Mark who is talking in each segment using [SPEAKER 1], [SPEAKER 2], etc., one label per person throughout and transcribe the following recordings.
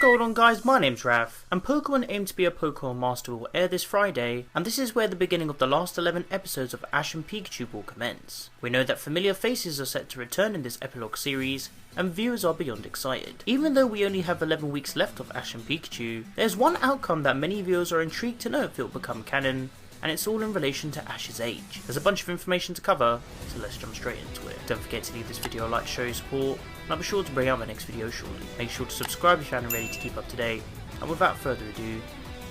[SPEAKER 1] going on, guys? My name's Raf, and Pokemon Aim to be a Pokemon Master will air this Friday, and this is where the beginning of the last 11 episodes of Ash and Pikachu will commence. We know that familiar faces are set to return in this epilogue series, and viewers are beyond excited. Even though we only have 11 weeks left of Ash and Pikachu, there's one outcome that many viewers are intrigued to know if it will become canon, and it's all in relation to Ash's age. There's a bunch of information to cover, so let's jump straight into it. Don't forget to leave this video a like, show your support, and I'll be sure to bring out my next video shortly. Make sure to subscribe if you aren't ready to keep up to date, and without further ado,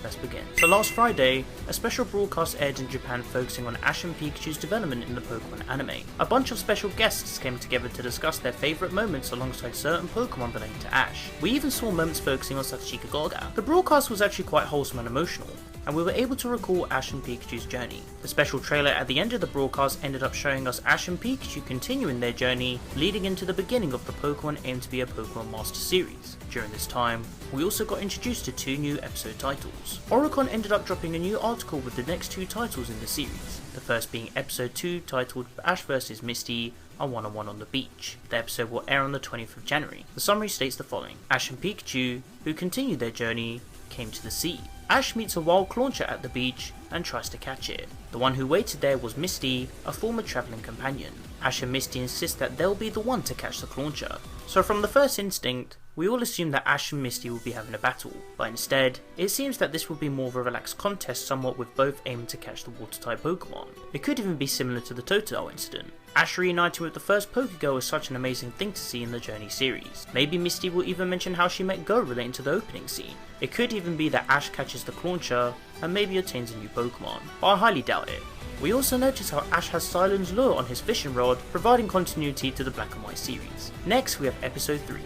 [SPEAKER 1] let's begin. So last Friday, a special broadcast aired in Japan focusing on Ash and Pikachu's development in the Pokemon anime. A bunch of special guests came together to discuss their favourite moments alongside certain Pokemon related to Ash. We even saw moments focusing on Satoshi. The broadcast was actually quite wholesome and emotional, and we were able to recall Ash and Pikachu's journey. The special trailer at the end of the broadcast ended up showing us Ash and Pikachu continuing their journey, leading into the beginning of the Pokemon Aim to be a Pokemon Master series. During this time, we also got introduced to two new episode titles. Oricon ended up dropping a new article with the next two titles in the series, the first being episode 2 titled Ash vs Misty, a one-on-one on the beach. The episode will air on the 20th of January. The summary states the following: Ash and Pikachu, who continued their journey, came to the sea. Ash meets a wild clauncher at the beach and tries to catch it. The one who waited there was Misty, a former travelling companion. Ash and Misty insist that they'll be the one to catch the clauncher. So from the first instinct, we all assume that Ash and Misty will be having a battle, but instead, it seems that this will be more of a relaxed contest, somewhat with both aiming to catch the water-type Pokemon. It could even be similar to the Totodile incident. Ash reuniting with the first Pokegirl is such an amazing thing to see in the Journey series. Maybe Misty will even mention how she met Go relating to the opening scene. It could even be that Ash catches the clauncher and maybe attains a new Pokemon, but I highly doubt it. We also notice how Ash has Silen's lure on his fishing rod, providing continuity to the Black and White series. Next we have episode 3,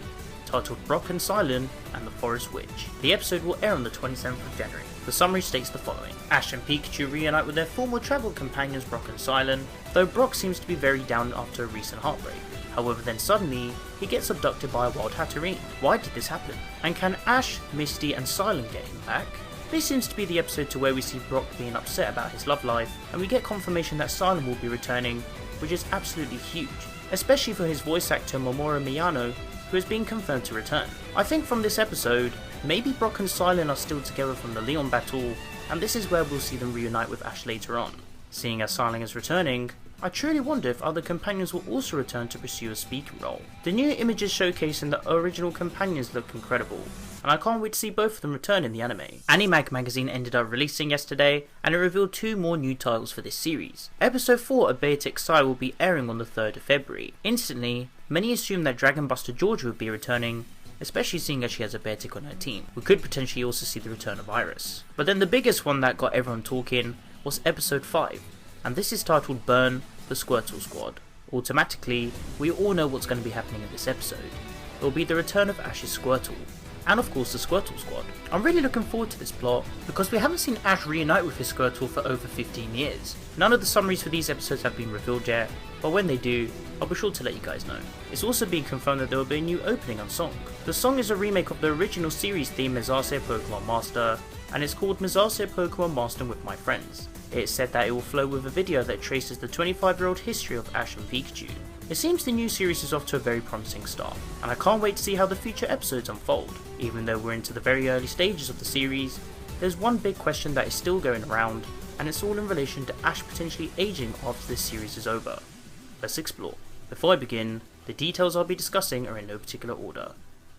[SPEAKER 1] titled Brock and Silen and the Forest Witch. The episode will air on the 27th of January. The summary states the following: Ash and Pikachu reunite with their former travel companions Brock and Silen, though Brock seems to be very down after a recent heartbreak. However, then suddenly, he gets abducted by a wild Hatterene. Why did this happen? And can Ash, Misty and Silen get him back? This seems to be the episode to where we see Brock being upset about his love life, and we get confirmation that Silen will be returning, which is absolutely huge, especially for his voice actor Mamoru Miyano, who has been confirmed to return. I think from this episode, maybe Brock and Silen are still together from the Leon battle, and this is where we'll see them reunite with Ash later on. Seeing as Silen is returning, I truly wonder if other companions will also return to pursue a speaking role. The new images showcasing the original companions look incredible, and I can't wait to see both of them return in the anime. Animag magazine ended up releasing yesterday, and it revealed two more new titles for this series. Episode 4 of Beatrix Sai will be airing on the 3rd of February. Instantly, many assume that Dragon Buster Georgia would be returning, especially seeing as she has a Beartic on her team. We could potentially also see the return of Iris. But then the biggest one that got everyone talking was episode 5, and this is titled Burn the Squirtle Squad. Automatically, we all know what's going to be happening in this episode. It will be the return of Ash's Squirtle, and of course the Squirtle Squad. I'm really looking forward to this plot, because we haven't seen Ash reunite with his Squirtle for over 15 years. None of the summaries for these episodes have been revealed yet, but when they do, I'll be sure to let you guys know. It's also been confirmed that there will be a new opening and song. The song is a remake of the original series theme Mezase Pokemon Master, and it's called Mezase Pokemon Mastering with My Friends. It's said that it will flow with a video that traces the 25-year-old history of Ash and Pikachu. It seems the new series is off to a very promising start, and I can't wait to see how the future episodes unfold. Even though we're into the very early stages of the series, there's one big question that is still going around, and it's all in relation to Ash potentially aging after this series is over. Let's explore. Before I begin, the details I'll be discussing are in no particular order.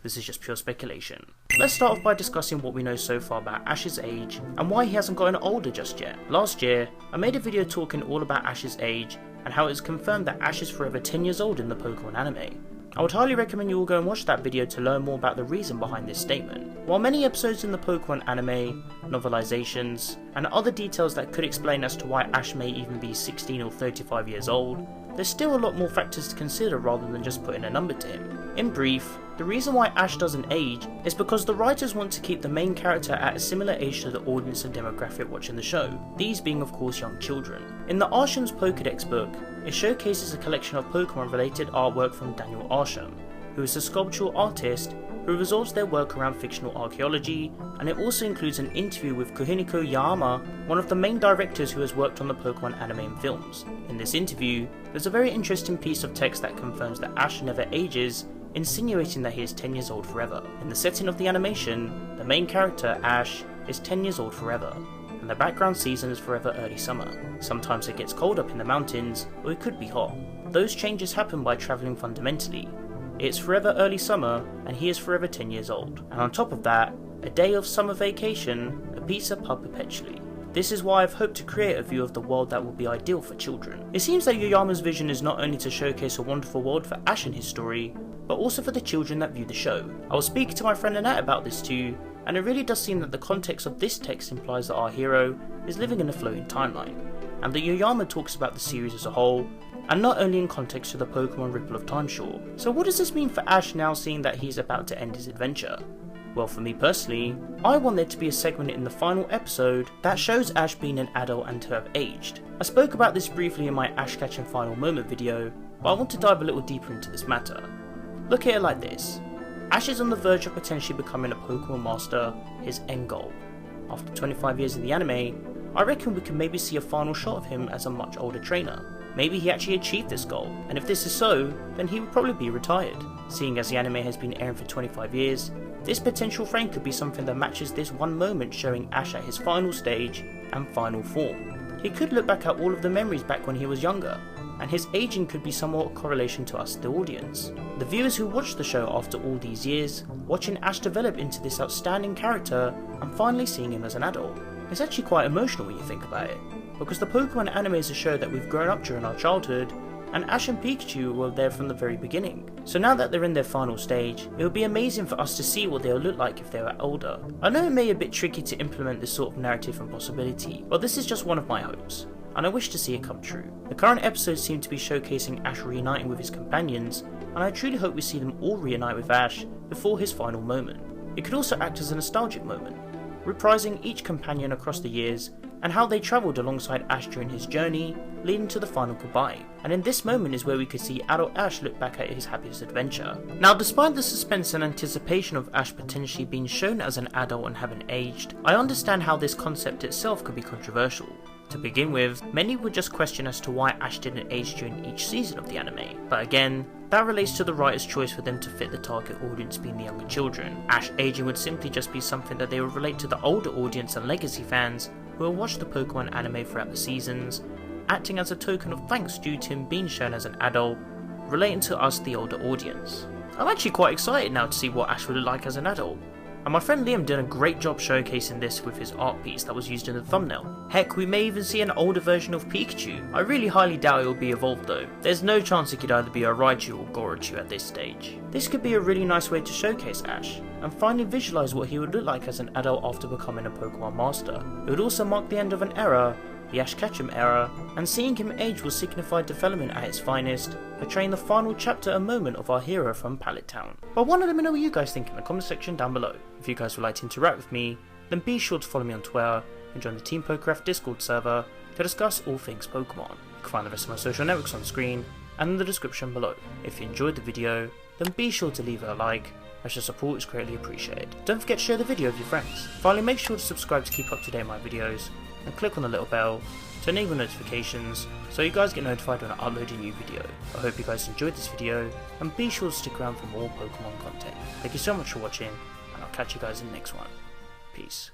[SPEAKER 1] This is just pure speculation. Let's start off by discussing what we know so far about Ash's age and why he hasn't gotten older just yet. Last year, I made a video talking all about Ash's age and how it is confirmed that Ash is forever 10 years old in the Pokemon anime. I would highly recommend you all go and watch that video to learn more about the reason behind this statement. While many episodes in the Pokemon anime, novelizations, and other details that could explain as to why Ash may even be 16 or 35 years old, there's still a lot more factors to consider rather than just putting a number to him. In brief, the reason why Ash doesn't age is because the writers want to keep the main character at a similar age to the audience and demographic watching the show, these being of course young children. In the Arsham's Pokédex book, it showcases a collection of Pokemon related artwork from Daniel Arsham, who is a sculptural artist who resolves their work around fictional archaeology, and it also includes an interview with Kuhiniko Yama, one of the main directors who has worked on the Pokemon anime and films. In this interview, there's a very interesting piece of text that confirms that Ash never ages, insinuating that he is 10 years old forever. In the setting of the animation, the main character, Ash, is 10 years old forever, and the background season is forever early summer. Sometimes it gets cold up in the mountains, or it could be hot. Those changes happen by travelling fundamentally. It's forever early summer, and he is forever 10 years old. And on top of that, a day of summer vacation, a pizza pub perpetually. This is why I've hoped to create a view of the world that will be ideal for children. It seems that Yoyama's vision is not only to showcase a wonderful world for Ash and his story, but also for the children that view the show. I was speaking to my friend Annette about this too, and it really does seem that the context of this text implies that our hero is living in a floating timeline, and that Yoyama talks about the series as a whole, and not only in context to the Pokemon Ripple of Time Shore. So what does this mean for Ash now, seeing that he's about to end his adventure? Well, for me personally, I want there to be a segment in the final episode that shows Ash being an adult and to have aged. I spoke about this briefly in my Ash Catching Final Moment video, but I want to dive a little deeper into this matter. Look at it like this. Ash is on the verge of potentially becoming a Pokemon Master, his end goal. After 25 years in the anime, I reckon we can maybe see a final shot of him as a much older trainer. Maybe he actually achieved this goal, and if this is so, then he would probably be retired. Seeing as the anime has been airing for 25 years, this potential frame could be something that matches this one moment showing Ash at his final stage and final form. He could look back at all of the memories back when he was younger, and his aging could be somewhat a correlation to us, the audience. The viewers who watch the show after all these years, watching Ash develop into this outstanding character and finally seeing him as an adult. It's actually quite emotional when you think about it, because the Pokemon anime is a show that we've grown up during our childhood, and Ash and Pikachu were there from the very beginning. So now that they're in their final stage, it would be amazing for us to see what they'll look like if they were older. I know it may be a bit tricky to implement this sort of narrative and possibility, but this is just one of my hopes, and I wish to see it come true. The current episodes seem to be showcasing Ash reuniting with his companions, and I truly hope we see them all reunite with Ash before his final moment. It could also act as a nostalgic moment, reprising each companion across the years and how they travelled alongside Ash during his journey, leading to the final goodbye. And in this moment is where we could see adult Ash look back at his happiest adventure. Now, despite the suspense and anticipation of Ash potentially being shown as an adult and having aged, I understand how this concept itself could be controversial. To begin with, many would just question as to why Ash didn't age during each season of the anime, but again, that relates to the writer's choice for them to fit the target audience being the younger children. Ash aging would simply just be something that they would relate to the older audience and legacy fans who will watch the Pokemon anime throughout the seasons, acting as a token of thanks due to him being shown as an adult, relating to us, the older audience. I'm actually quite excited now to see what Ash would look like as an adult, and my friend Liam did a great job showcasing this with his art piece that was used in the thumbnail. Heck, we may even see an older version of Pikachu. I really highly doubt it will be evolved though. There's no chance it could either be a Raichu or Gorochu at this stage. This could be a really nice way to showcase Ash, and finally visualise what he would look like as an adult after becoming a Pokemon Master. It would also mark the end of an era, the Ash Ketchum era, and seeing him age will signify development at its finest, portraying the final chapter and moment of our hero from Pallet Town. But I want to let me know what you guys think in the comment section down below. If you guys would like to interact with me, then be sure to follow me on Twitter and join the ThePokéRaf Discord server to discuss all things Pokemon. You can find the rest of my social networks on screen and in the description below. If you enjoyed the video, then be sure to leave it a like, as your support is greatly appreciated. Don't forget to share the video with your friends. Finally, make sure to subscribe to keep up to date with my videos, and click on the little bell to enable notifications so you guys get notified when I upload a new video. I hope you guys enjoyed this video, and be sure to stick around for more Pokemon content. Thank you so much for watching, and I'll catch you guys in the next one. Peace.